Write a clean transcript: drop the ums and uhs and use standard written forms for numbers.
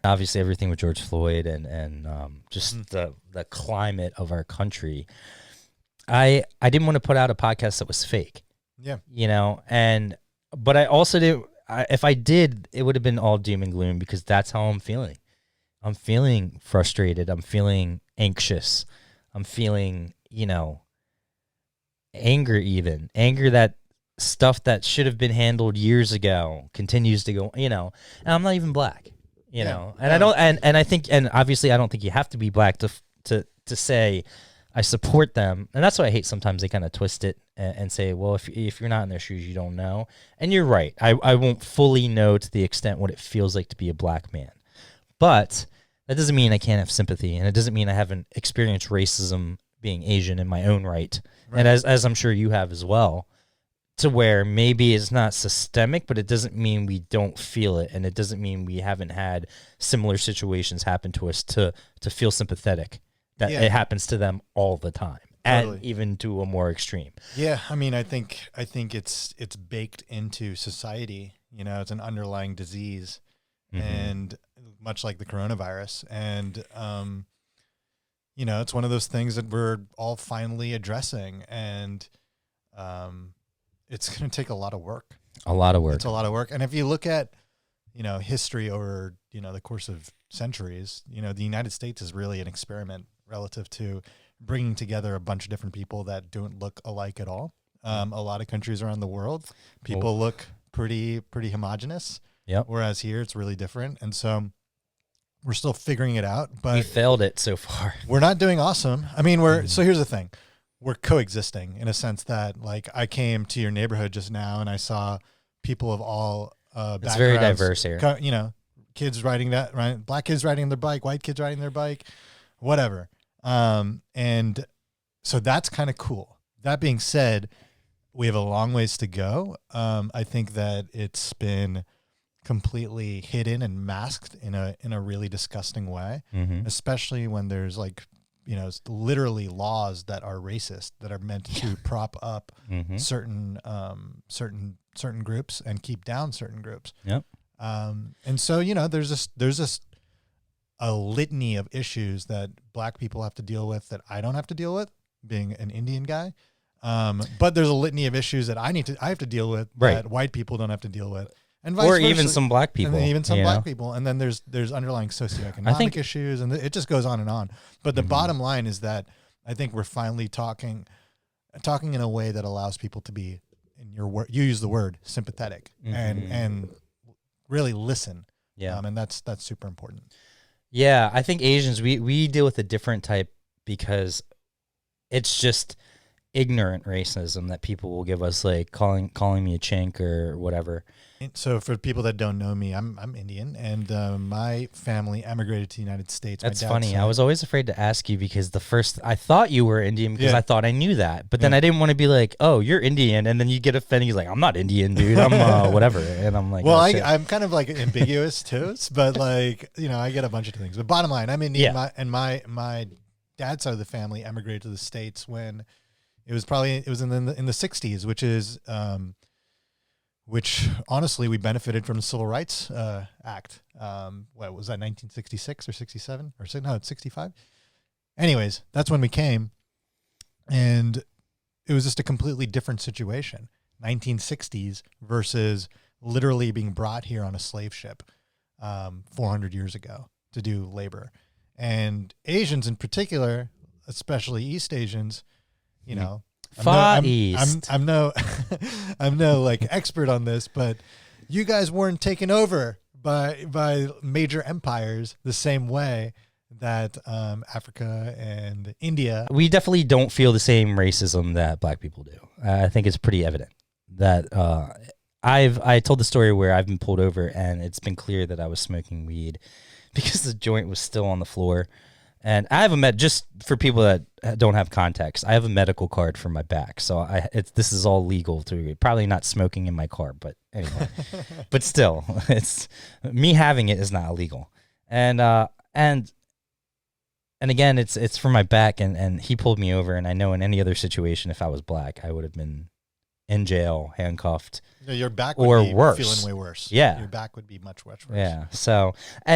are. Obviously, everything with George Floyd and just the climate of our country. I didn't want to put out a podcast that was fake. Yeah. But I also did. If I did, it would have been all doom and gloom because that's how I'm feeling. I'm feeling frustrated. I'm feeling anxious. I'm feeling, anger even. Anger that stuff that should have been handled years ago continues to go, and I'm not even black, and I don't, and I think, and obviously I don't think you have to be black to say I support them. And that's why I hate sometimes they kind of twist it and say, well, if you're not in their shoes, you don't know. And you're right. I won't fully know to the extent what it feels like to be a black man. But that doesn't mean I can't have sympathy. And it doesn't mean I haven't experienced racism being Asian in my own right. And as I'm sure you have as well, to where maybe it's not systemic, but it doesn't mean we don't feel it. And it doesn't mean we haven't had similar situations happen to us to feel sympathetic. That it happens to them all the time, totally. And even to a more extreme. Yeah, I mean, I think it's baked into society. It's an underlying disease, and much like the coronavirus, and it's one of those things that we're all finally addressing, and it's going to take a lot of work. A lot of work. It's a lot of work, and if you look at history over the course of centuries, the United States is really an experiment relative to bringing together a bunch of different people that don't look alike at all. A lot of countries around the world, people look pretty homogenous. Yep. Whereas here it's really different. And so we're still figuring it out, but we failed it so far. We're not doing awesome. I mean, so here's the thing. We're coexisting in a sense that, like, I came to your neighborhood just now and I saw people of all backgrounds. It's very diverse here. Kids riding black kids riding their bike, white kids riding their bike, whatever. And so that's kind of cool. That being said, we have a long ways to go. I think that it's been completely hidden and masked in a really disgusting way, especially when there's literally laws that are racist that are meant to prop up certain groups and keep down certain groups. Yep. And so, there's this a litany of issues that black people have to deal with that I don't have to deal with, being an Indian guy. But there's a litany of issues that I have to deal with that white people don't have to deal with, and vice or versa. even some black people, and even some black people. And then there's underlying socioeconomic issues, and it just goes on and on. But the bottom line is that I think we're finally talking in a way that allows people to be, in your word, you use the word sympathetic and really listen. Yeah. And that's super important. Yeah, I think Asians, we deal with a different type because it's just ignorant racism that people will give us, like calling me a chink or whatever. So for people that don't know me, I'm Indian, and my family emigrated to the United States. That's funny. I was always afraid to ask you because I thought you were Indian because I thought I knew that, but then I didn't want to be like, oh, you're Indian, and then you get offended. He's like, I'm not Indian, dude. I'm whatever, and I'm like, well, oh, I'm kind of like ambiguous too, but I get a bunch of things. But bottom line, I'm Indian, and my dad's side of the family emigrated to the States when it was in the 60s, which honestly we benefited from the Civil Rights Act. What was that, 1966 or 67 or no, it's 65. Anyways, that's when we came, and it was just a completely different situation. 1960s versus literally being brought here on a slave ship 400 years ago to do labor. And Asians in particular, especially East Asians, I'm no like expert on this, but you guys weren't taken over by major empires the same way that Africa and India. We definitely don't feel the same racism that black people do. I think it's pretty evident that I told the story where I've been pulled over and it's been clear that I was smoking weed because the joint was still on the floor. And I have just for people that don't have context, I have a medical card for my back. So this is all legal to probably not smoking in my car, but anyway, but still it's me having it is not illegal. And again, it's for my back and he pulled me over. And I know in any other situation, if I was black, I would have been in jail, handcuffed, your back would be worse. Feeling way worse. Yeah. Your back would be much worse. Yeah. So,